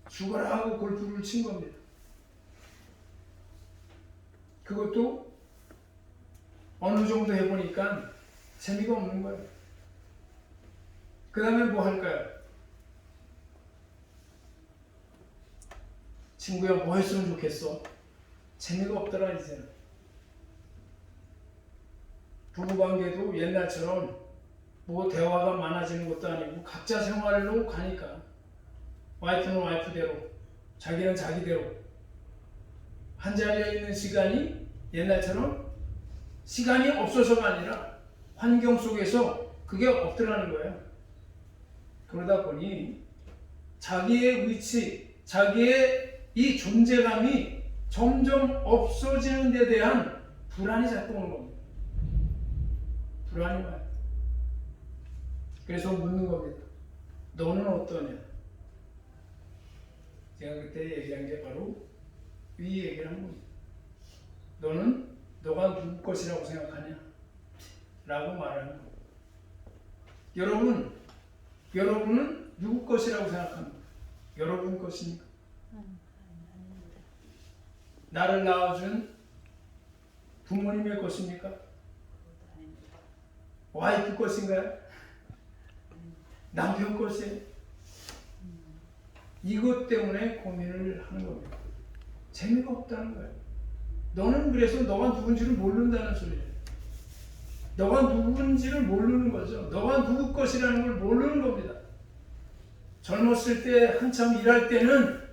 죽어라 하고 골프를 친 겁니다. 그것도 어느 정도 해보니까 재미가 없는 거예요. 그 다음에 뭐 할까요? 친구야 뭐 했으면 좋겠어? 재미가 없더라 이제는. 부부관계도 옛날처럼 뭐 대화가 많아지는 것도 아니고 각자 생활로 가니까 와이프는 와이프대로 자기는 자기대로 한 자리에 있는 시간이 옛날처럼 시간이 없어서가 아니라 환경 속에서 그게 없더라는 거예요. 그러다 보니 자기의 위치, 자기의 이 존재감이 점점 없어지는 데 대한 불안이 자꾸 오는 겁니다. 불안이 와요. 그래서 묻는 겁니다. 너는 어떠냐? 제가 그때 얘기한 게 바로 이 얘기를 한 겁니다. 너가 누구 것이라고 생각하냐? 라고 말하는 겁니다. 여러분은 누구 것이라고 생각합니까? 여러분 것입니까? 나를 낳아준 부모님의 것입니까? 와이프 것인가요? 남편 것이에요? 이것 때문에 고민을 하는 겁니다. 재미가 없다는 거예요. 너는 그래서 너가 누군지를 모른다는 소리예요. 너가 누군지를 모르는 거죠. 너가 누구 것이라는 걸 모르는 겁니다. 젊었을 때 한참 일할 때는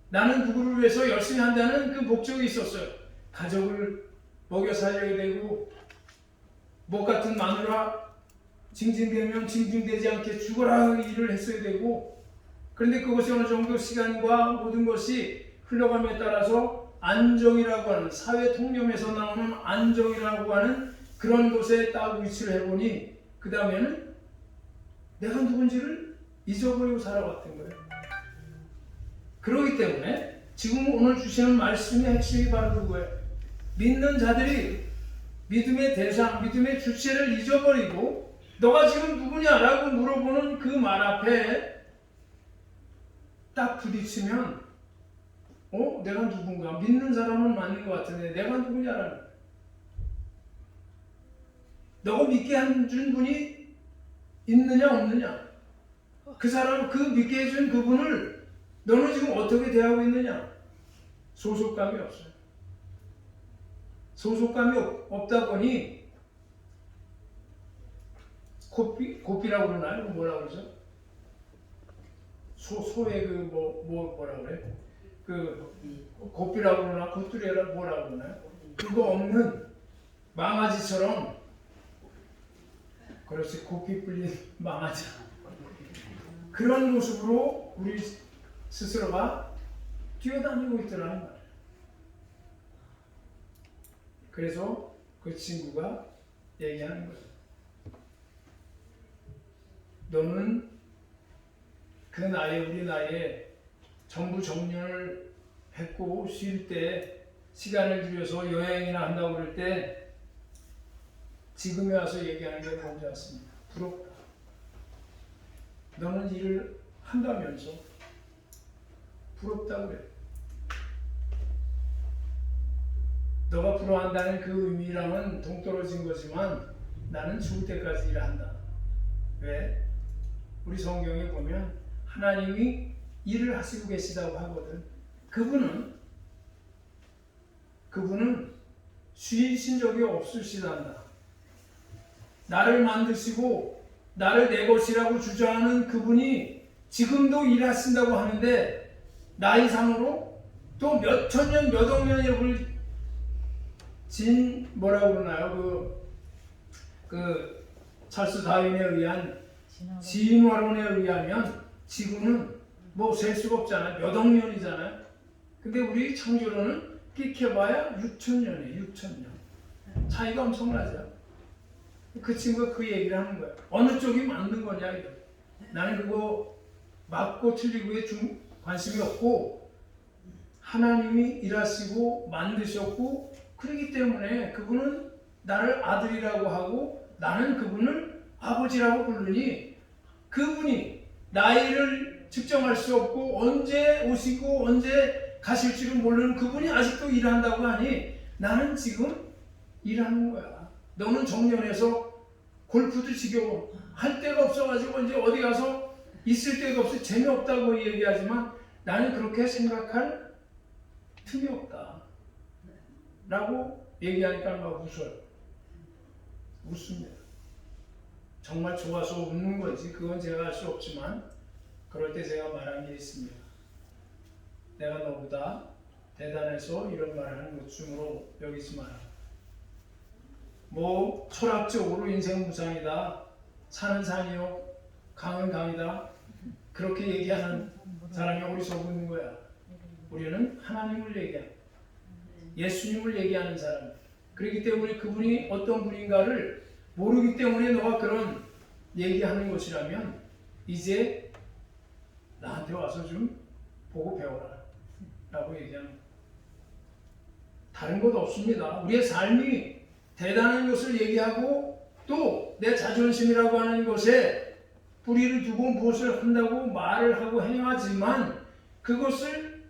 나는 누구를 위해서 열심히 한다는 그 목적이 있었어요. 가족을 먹여 살려야 되고 목 같은 마누라 징징대면 징징대지 않게 죽어라 일을 했어야 되고, 그런데 그것이 어느 정도 시간과 모든 것이 흘러감에 따라서 안정이라고 하는 사회 통념에서 나오는 안정이라고 하는 그런 곳에 딱 위치를 해보니 그 다음에는 내가 누군지를 잊어버리고 살아왔던 거예요. 그렇기 때문에 지금 오늘 주시는 말씀의 핵심이 바로 그거예요. 믿는 자들이 믿음의 대상, 믿음의 주체를 잊어버리고 너가 지금 누구냐라고 물어보는 그 말 앞에 딱 부딪히면 내가 누군가? 믿는 사람은 맞는 것 같은데 내가 누구냐라는 거예요. 너가 믿게 해준 분이 있느냐 없느냐? 그 사람, 그 믿게 해준 그분을 너는 지금 어떻게 대하고 있느냐? 소속감이 없어요. 소속감이 없다 보니 고삐라고 그러나요? 뭐라고 그러죠? 소의 뭐라고 그래? 고삐라고 그러나 겉두리라 뭐라고 그러나요? 그거 없는 망아지처럼, 그렇지, 고삐 뿔린 망아지, 그런 모습으로 우리 스스로가 뛰어다니고 있더라는 말이에요. 그래서 그 친구가 얘기하는 거예요. 너는 그 나이에, 우리 나이에 정부 정년을 했고 쉴 때 시간을 들여서 여행이나 한다고 그럴 때 지금에 와서 얘기하는 게 뭔지 아십니까? 부럽다. 너는 일을 한다면서 부럽다고 그래. 너가 부러워한다는 그 의미랑은 동떨어진 거지만 나는 죽을 때까지 일한다. 왜? 우리 성경에 보면 하나님이 일을 하시고 계시다고 하거든. 그분은 쉬신 적이 없으시단다. 나를 만드시고 나를 내 것이라고 주장하는 그분이 지금도 일하신다고 하는데 나이상으로 또 몇 천년 몇 억 년을 뭐라고 그러나요? 그 찰스 다윈에 의한 진화론에 의하면 지구는 뭐 셀 수가 없잖아요. 몇 억 년이잖아요. 근데 우리 창조론은 끼켜봐야 6천년이에요. 6천년. 차이가 엄청나죠. 그 친구가 그 얘기를 하는 거야. 어느 쪽이 맞는 거냐 이거. 나는 그거 맞고 틀리고에 관심이 없고 하나님이 일하시고 만드셨고 그렇기 때문에 그분은 나를 아들이라고 하고 나는 그분을 아버지라고 부르니 그분이 나이를 측정할 수 없고 언제 오시고 언제 가실 줄은 모르는 그분이 아직도 일한다고 하니 나는 지금 일하는 거야. 너는 정년에서 골프도 지겨워. 할 데가 없어가지고 이제 어디 가서 있을 데가 없어 재미없다고 얘기하지만 나는 그렇게 생각할 틈이 없다. 라고 얘기하니까 막 웃어요. 웃습니다. 정말 좋아서 웃는 거지. 그건 제가 알 수 없지만 그럴 때 제가 말한 게 있습니다. 내가 너보다 대단해서 이런 말을 하는 것 중으로 여기지 마라. 뭐 철학적으로 인생 무상이다. 산은 산이요. 강은 강이다. 그렇게 얘기하는 사람이 어리석어 있는 거야. 우리는 하나님을 얘기하는 예수님을 얘기하는 사람. 그렇기 때문에 그분이 어떤 분인가를 모르기 때문에 너가 그런 얘기하는 것이라면 이제 나한테 와서 좀 보고 배워라 라고 얘기하는 거예요. 다른 것 없습니다. 우리의 삶이 대단한 것을 얘기하고 또 내 자존심이라고 하는 것에 뿌리를 두고 무엇을 한다고 말을 하고 행하지만 그것을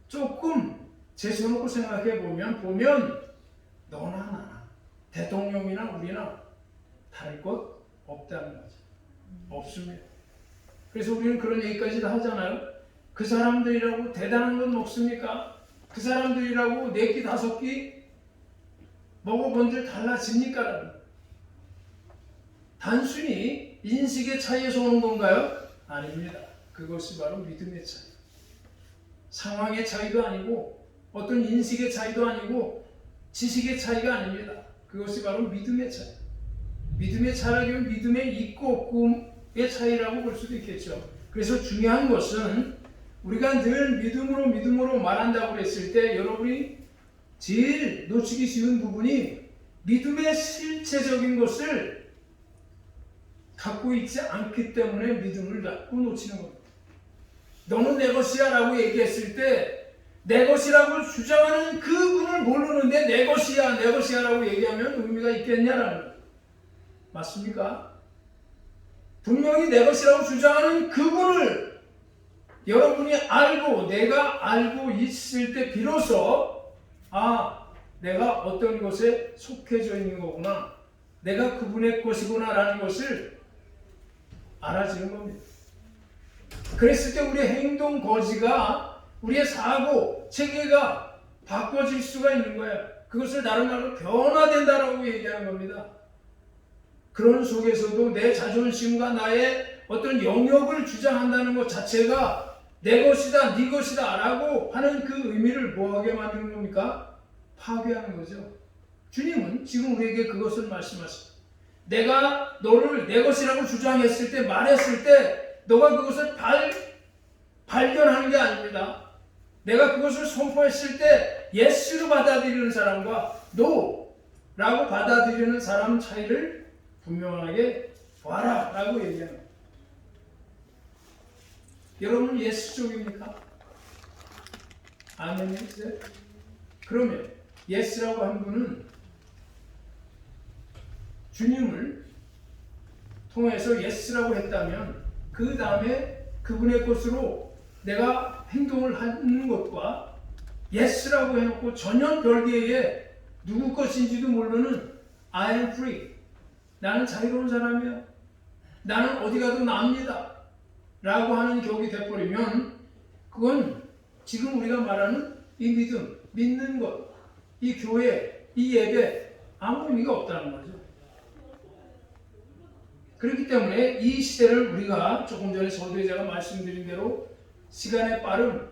조금 제쳐놓고 생각해 보면 너나 나나 대통령이나 우리나 다를 것 없다는 거죠. 없습니다. 그래서 우리는 그런 얘기까지 다 하잖아요. 그 사람들이라고 대단한 건 없습니까? 그 사람들이라고 4끼 5끼 먹어본들 달라집니까? 단순히 인식의 차이에서 오는 건가요? 아닙니다. 그것이 바로 믿음의 차이. 상황의 차이도 아니고 어떤 인식의 차이도 아니고 지식의 차이가 아닙니다. 그것이 바로 믿음의 차이. 믿음의 차이라면 믿음의 있고 없고의 차이라고 볼 수도 있겠죠. 그래서 중요한 것은 우리가 늘 믿음으로 말한다고 했을 때 여러분이 제일 놓치기 쉬운 부분이 믿음의 실체적인 것을 갖고 있지 않기 때문에 믿음을 자꾸 놓치는 겁니다. 너는 내 것이야 라고 얘기했을 때 내 것이라고 주장하는 그분을 모르는데 내 것이야 라고 얘기하면 의미가 있겠냐라는 거예요. 맞습니까? 분명히 내 것이라고 주장하는 그분을 여러분이 알고 내가 알고 있을 때 비로소 내가 어떤 것에 속해져 있는 거구나. 내가 그분의 것이구나 라는 것을 알아지는 겁니다. 그랬을 때 우리의 행동 거지가 우리의 사고 체계가 바꿔질 수가 있는 거예요. 그것을 다른 말로 변화된다라고 얘기하는 겁니다. 그런 속에서도 내 자존심과 나의 어떤 영역을 주장한다는 것 자체가 내 것이다, 네 것이다 라고 하는 그 의미를 뭐하게 만드는 겁니까? 파괴하는 거죠. 주님은 지금 우리에게 그것을 말씀하십니다. 내가 너를 내 것이라고 주장했을 때, 말했을 때 너가 그것을 발견하는 게 아닙니다. 내가 그것을 선포했을 때 예스로 받아들이는 사람과 노라고 받아들이는 사람 차이를 분명하게 봐라 라고 얘기합니다. 여러분은 예수 쪽입니까? 아멘이세요? 그러면 예스라고 한 분은 주님을 통해서 예스라고 했다면 그 다음에 그분의 것으로 내가 행동을 하는 것과 예스라고 해놓고 전혀 별개의 누구 것인지도 모르는 I am free, 나는 자유로운 사람이야, 나는 어디 가도 납니다 라고 하는 격이 돼버리면 그건 지금 우리가 말하는 이 믿음, 믿는 것, 이 교회, 이 예배 아무 의미가 없다는 거죠. 그렇기 때문에 이 시대를 우리가 조금 전에 서두에 말씀드린 대로 시간의 빠름,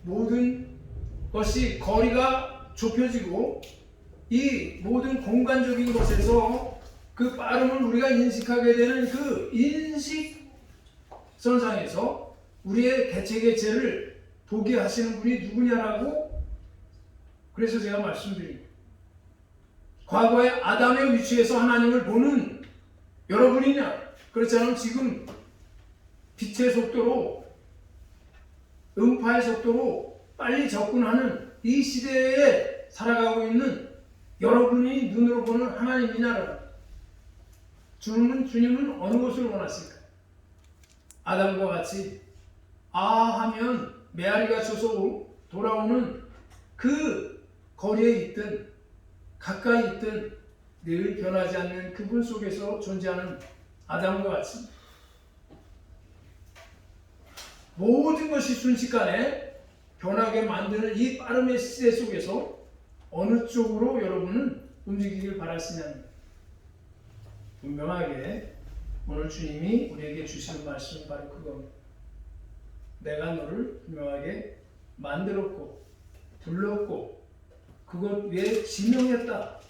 모든 것이 거리가 좁혀지고 이 모든 공간적인 것에서 그 빠름을 우리가 인식하게 되는 그 인식선상에서 우리의 개체를 보게 하시는 분이 누구냐라고 그래서 제가 말씀드립니다. 과거의 아담의 위치에서 하나님을 보는 여러분이냐? 그렇지 않으면 지금 빛의 속도로 음파의 속도로 빨리 접근하는 이 시대에 살아가고 있는 여러분이 눈으로 보는 하나님이냐라고. 주님은 어느 것을 원하실까? 아담과 같이 하면 메아리가 쳐서 돌아오는 그 거리에 있든 가까이 있든 늘 변하지 않는 그분 속에서 존재하는 아담과 같이 모든 것이 순식간에 변하게 만드는 이 빠름의 시대 속에서 어느 쪽으로 여러분은 움직이길 바라시냐는 분명하게 오늘 주님이 우리에게 주시는 말씀은 바로 그겁니다. 내가 너를 분명하게 만들었고 불렀고 그것 위에 지명했다.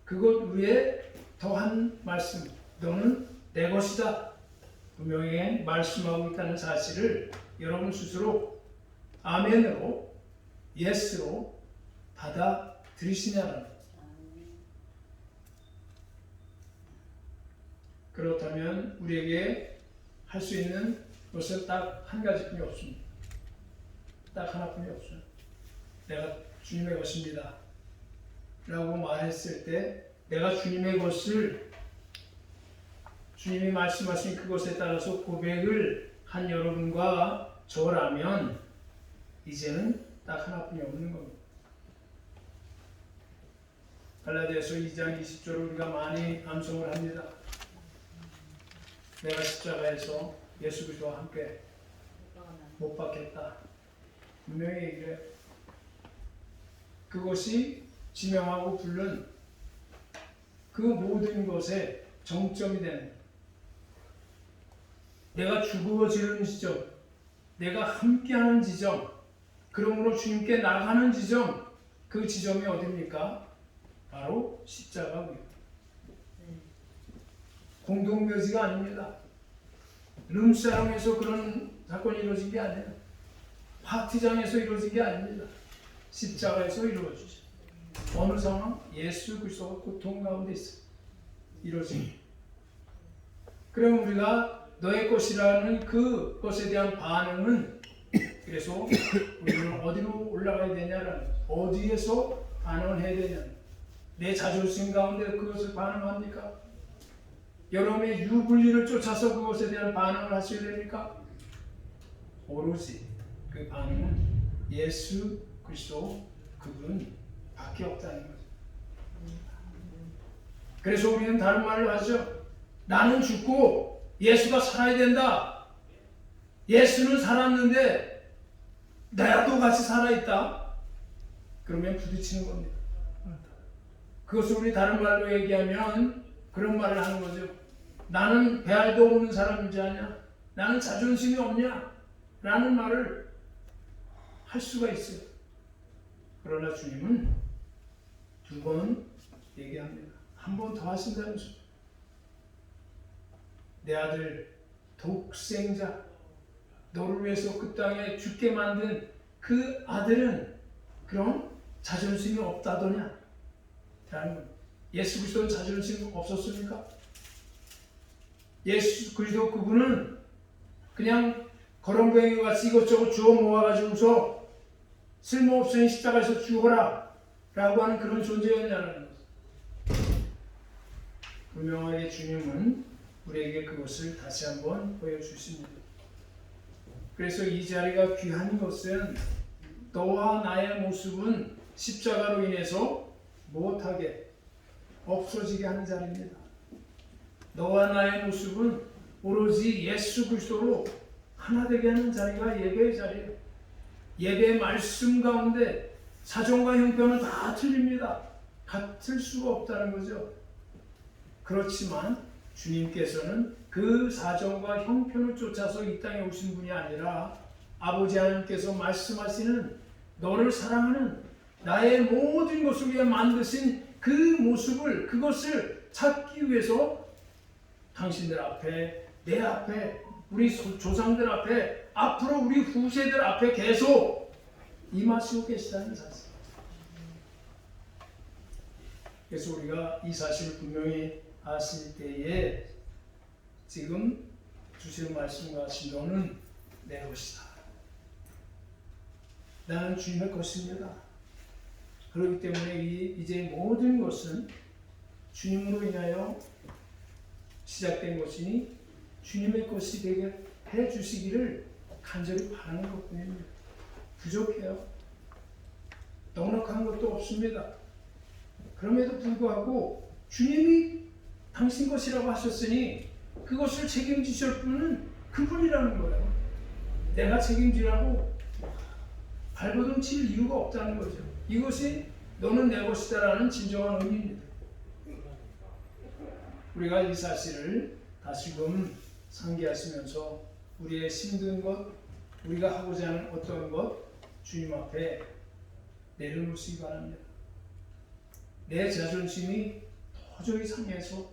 그것 위에 더한 말씀, 너는 내 것이다. 분명히 말씀하고 있다는 사실을 여러분 스스로 아멘으로, 예스로 받아들이시냐는. 그렇다면 우리에게 할 수 있는 것은 딱 한 가지뿐이 없습니다. 딱 하나뿐이 없어요. 내가 주님의 것입니다 라고 말했을 때 내가 주님의 것을 주님이 말씀하신 그것에 따라서 고백을 한 여러분과 저라면 이제는 딱 하나뿐이 없는 겁니다. 갈라디아서 2장 20절을 우리가 많이 암송을 합니다. 내가 십자가에서 예수 그리스도와 함께 못 박혔다. 분명히 얘기해요. 그것이 지명하고 부른 그 모든 것의 정점이 되는, 내가 죽어지는 지점, 내가 함께하는 지점, 그러므로 주님께 나가는 지점, 그 지점이 어디입니까? 바로 십자가고요. 공동묘지가 아닙니다. 룸사롱에서 그런 사건이 이루어진 게 아니에요. 파티장에서 이루어진 게 아닙니다. 십자가에서 이루어지죠. 어느 상황? 예수 그리스도가 고통 가운데 있어 이루어집니다. 그럼 우리가 너의 것이라는 그 것에 대한 반응은, 그래서 우리는 어디로 올라가야 되냐라는, 어디에서 반응을 해야 되냐, 내 자존심 가운데 그것을 반응합니까? 여러분의 유불리를 쫓아서 그것에 대한 반응을 하셔야 됩니까? 오로지 그 반응은 예수 그리스도 그분 밖에 없다는 거죠. 그래서 우리는 다른 말을 하죠. 나는 죽고 예수가 살아야 된다. 예수는 살았는데 나도 같이 살아있다. 그러면 부딪히는 겁니다. 그것을 우리 다른 말로 얘기하면 그런 말을 하는 거죠. 나는 배알도 없는 사람이지 않냐? 나는 자존심이 없냐? 라는 말을 할 수가 있어요. 그러나 주님은 두 번 얘기합니다. 한 번 더 하신다는 소리. 내 아들 독생자, 너를 위해서 그 땅에 죽게 만든 그 아들은 그럼 자존심이 없다더냐? 라는 겁니다. 예수 그리스도는 자존심 없었습니까? 예수 그리스도 그분은 그냥 거렁뱅이 같이 이것저것 주워 모아가지고서 쓸모없으니 십자가에서 죽어라 라고 하는 그런 존재였냐는 거죠. 분명하게 주님은 우리에게 그것을 다시 한번 보여주십니다. 그래서 이 자리가 귀한 것은 너와 나의 모습은 십자가로 인해서 못하게 없어지게 하는 자리입니다. 너와 나의 모습은 오로지 예수 그리스도로 하나 되게 하는 자리가 예배의 자리예요. 예배의 말씀 가운데 사정과 형편은 다 틀립니다. 같을 수가 없다는 거죠. 그렇지만 주님께서는 그 사정과 형편을 쫓아서 이 땅에 오신 분이 아니라 아버지 하나님께서 말씀하시는 너를 사랑하는 나의 모든 것을 위해 만드신 그 모습을, 그것을 찾기 위해서 당신들 앞에, 내 앞에, 우리 조상들 앞에, 앞으로 우리 후세들 앞에 계속 임하시고 계시다는 사실. 그래서 우리가 이 사실을 분명히 아실 때에 지금 주시는 말씀과 같이 너는 내 것이다. 나는 주님의 것입니다. 그렇기 때문에 이제 모든 것은 주님으로 인하여 시작된 것이니 주님의 것이 되게 해주시기를 간절히 바라는 것뿐입니다. 부족해요. 넉넉한 것도 없습니다. 그럼에도 불구하고 주님이 당신 것이라고 하셨으니 그것을 책임지실 분은 그분이라는 거예요. 내가 책임지라고 발버둥 칠 이유가 없다는 거죠. 이것이 너는 내 것이다라는 진정한 의미입니다. 우리가 이 사실을 다시금 상기하시면서 우리의 힘든 것, 우리가 하고자 하는 어떤 것 주님 앞에 내려놓으시기 바랍니다. 내 자존심이 도저히 상해서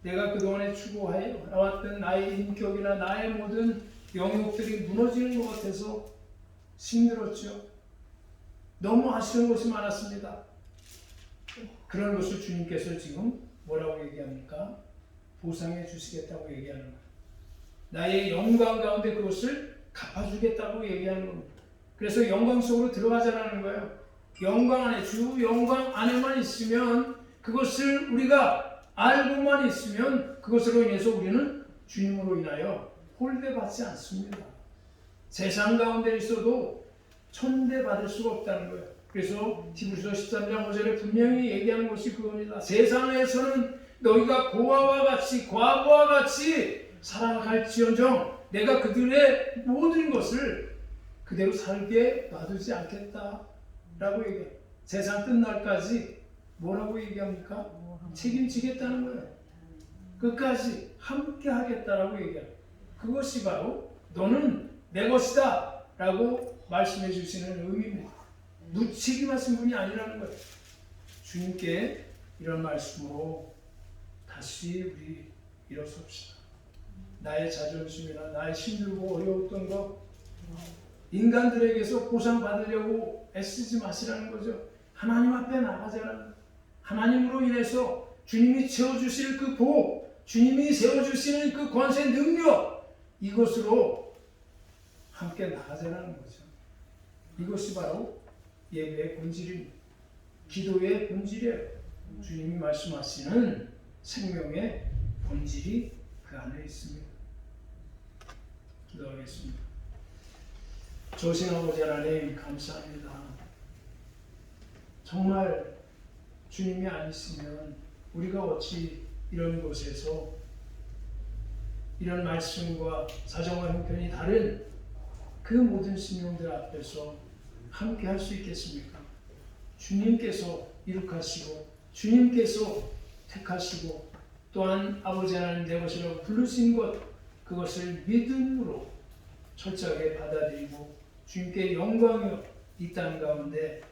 내가 그동안에 추구하여 나왔던 나의 인격이나 나의 모든 영역들이 무너지는 것 같아서 힘들었죠. 너무 아쉬운 것이 많았습니다. 그런 것을 주님께서 지금 뭐라고 얘기합니까? 보상해 주시겠다고 얘기하는 거예요. 나의 영광 가운데 그것을 갚아주겠다고 얘기하는 겁니다. 그래서 영광 속으로 들어가자라는 거예요. 영광 안에, 주 영광 안에만 있으면, 그것을 우리가 알고만 있으면 그것으로 인해서 우리는 주님으로 인하여 홀대받지 않습니다. 세상 가운데 있어도 천대받을 수가 없다는 거예요. 그래서 히브리서 13장 5절에 분명히 얘기하는 것이 그겁니다. 세상에서는 너희가 고아와 같이, 과부와 같이 살아갈지언정 내가 그들의 모든 것을 그대로 살게 놔두지 않겠다라고 얘기해요. 세상 끝날까지 뭐라고 얘기합니까? 책임지겠다는 거예요. 끝까지 함께 하겠다라고 얘기해요. 그것이 바로 너는 내 것이다 라고 말씀해 주시는 의미입니다. 무책임하신 분이 아니라는 거예요. 주님께 이런 말씀으로 다시 우리 일어섭시다. 나의 자존심이나 나의 힘들고 어려웠던 것, 인간들에게서 보상받으려고 애쓰지 마시라는 거죠. 하나님 앞에 나가자라는 거예요. 하나님으로 인해서 주님이 채워주실 그 복, 주님이 세워주시는 그 권세, 능력, 이것으로 함께 나가자라는 거죠. 이것이 바로 예배의 본질입니다. 기도의 본질이에요. 주님이 말씀하시는 생명의 본질이 그 안에 있습니다. 기도하겠습니다. 조신 아버지 하나님 감사합니다. 정말 주님이 아니시면 우리가 어찌 이런 곳에서 이런 말씀과 사정과 형편이 다른 그 모든 신령들 앞에서 함께 할 수 있겠습니까? 주님께서 이룩하시고 주님께서 택하시고 또한 아버지 하나님 내 것이라고 부르신 것, 그것을 믿음으로 철저하게 받아들이고 주님께 영광이요 이 땅 가운데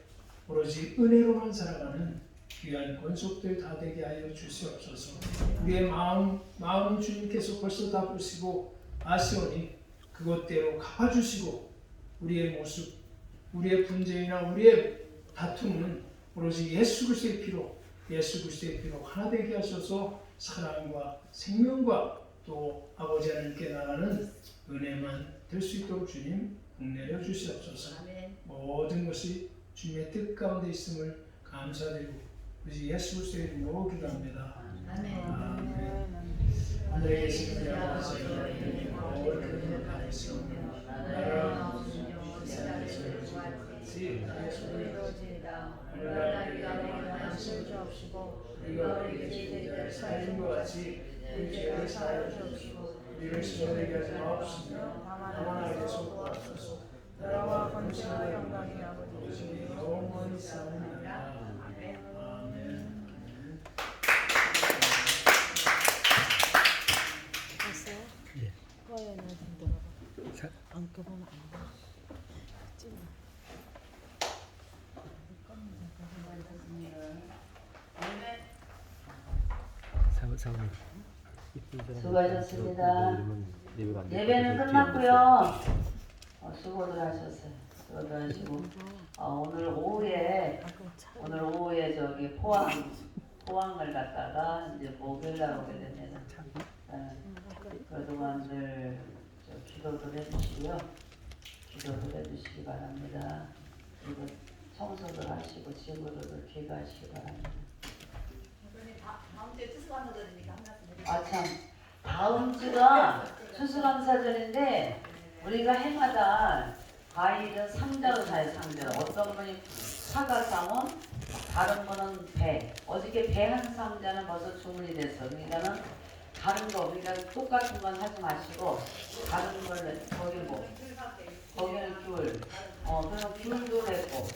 오로지 은혜로만 살아가는 귀한 권속들 다 되게 하여 주시옵소서. 우리의 마음은 주님께서 벌써 다 보시고 아시오니 그것대로 갚아주시고 우리의 모습, 우리의 분쟁이나 우리의 다툼은 오로지 예수 그리스도의 피로, 예수 그리스도의 피로 하나 되게 하셔서 사랑과 생명과 또 아버지 하나님께 나가는 은혜만 될 수 있도록 주님 복내려 주시옵소서. 모든 것이 주님의 뜻 가운데 있음을 감사드리고 우리 예수 그리스도의 이름으로 기도합니다. 아멘. 하늘에 계신 우리 아버지, 거룩한 하나님이시옵니다. 나라가 세상에서 이루어지는 것 같이 이루어지이다. 오늘날 우리에게 양식을 주옵시고 우리가 우리에게 죄를 사하는 것 같이 우리 죄를 사하여 주옵시고 우리를 시험하게 하지 마옵시며 다만 악에서 구하소서. 나라와 권세와 영광이 아버지 영원히 사옵나이다. 아멘. 됐어요? 예. 꺼야 나 힘들어. 안 끄면 안 돼. 찜. 사모님 수고하셨습니다. 예배는 그 끝났고요. 수고들 하셨어요. 수고들 하시고 오늘 오후에 저기 포항을 갔다가 이제 목요일날 오게 됩니다. 그동안들 기도를 해주시고요. 기도를 해주시기 바랍니다. 그리고 청소들 하시고 집으로도 귀가하시기 바랍니다. 다음 주에 추수감사절이니까 한 말씀 드릴게요. 아 참, 다음 주가 추수감사절인데 우리가 해마다 과일은 상자로 사요. 상자로. 어떤 분이 사과 싸면 다른 분은 배. 어저께 배 한 상자는 벌써 주문이 됐어. 그러니까는 다른 거 우리가 똑같은 건 하지 마시고 다른 걸 거기는 귤. 그럼 귤도 됐고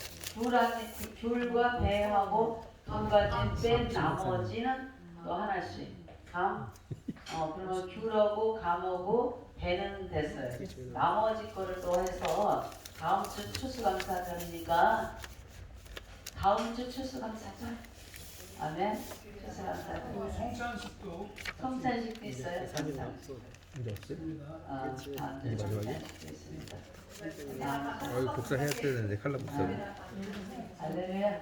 귤과 배하고 두 가지 뺀 나머지는 또 하나씩. 그러면 귤하고 감하고 배는 됐어요. 나머지 거를 또 해서 다음 주 추수감사절이니까 다음 주 추수감사절. 아멘. 추수감사절. 또 성찬식도 성찬식도 있어요. 성찬식. 이제 없어요? 다음 주 성찬식도 있습니다. 복사해야 되는데 칼라 복사. 할렐루야.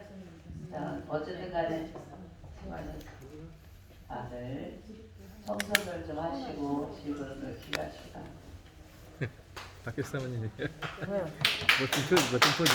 자, 어쨌든 간에 수고하셨습니다. 다들 청소들 좀 하시고 집으로들 귀가하시다. 박교 사모님 멋진 포즈.